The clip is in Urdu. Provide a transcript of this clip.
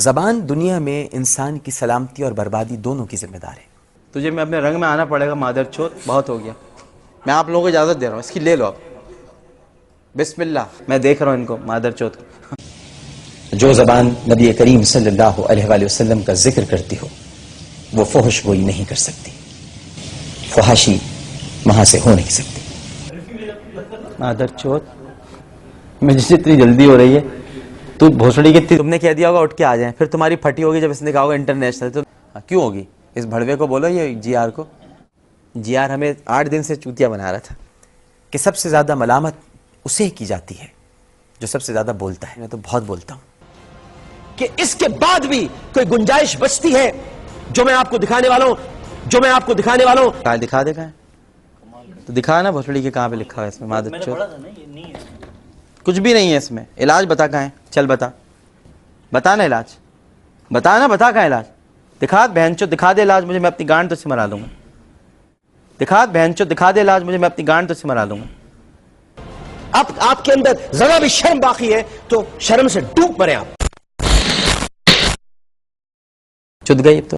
زبان دنیا میں انسان کی سلامتی اور بربادی دونوں کی ذمہ دار ہے۔ تجھے میں اپنے رنگ میں آنا پڑے گا مادر چوت، بہت ہو گیا۔ میں آپ لوگوں کو اجازت دے رہا ہوں، اس کی لے لو آپ۔ بسم اللہ، میں دیکھ رہا ہوں ان کو مادر چوت۔ جو زبان نبی کریم صلی اللہ علیہ وآلہ وسلم کا ذکر کرتی ہو وہ فحش گوئی نہیں کر سکتی، فحاشی وہاں سے ہو نہیں سکتی۔ مادر چوت، مجھے جتنی جلدی ہو رہی ہے تو بھوسڑی کی تم نے کہہ دیا ہوگا اٹھ کے آ جائیں، پھر تمہاری پھٹی ہوگی جب اس نے کہا ہوگا انٹرنیشنل، تو کیوں ہوگی؟ اس بھڑوے کو بولو، یہ جی آر کو۔ جی آر ہمیں 8 دن سے چوتیا بنا رہا تھا کہ سب سے زیادہ ملامت اسے کی جاتی ہے جو سب سے زیادہ بولتا ہے۔ میں تو بہت بولتا ہوں کہ اس کے بعد بھی کوئی گنجائش بچتی ہے جو میں آپ کو دکھانے والا ہوں، کہاں دکھا دے، کہاں تو دکھا نا بھوسڑی کے، کہاں پہ لکھا ہوا ہے اس میں مادر چوت؟ کچھ بھی نہیں ہے اس میں۔ علاج بتا کہاں ہے، چل بتا نا علاج، بتا نا، بتا کہاں علاج؟ دکھا بہن چو، دکھا دے علاج مجھے، میں اپنی گانڈ تو سے مرا دوں گا۔ دکھا بہن چو، دکھا دے علاج مجھے، میں اپنی گانڈ تو سے مرا دوں گا۔ اب آپ کے اندر ذرا بھی شرم باقی ہے تو شرم سے ڈوب مرے آپ۔ چت گئی اب تو۔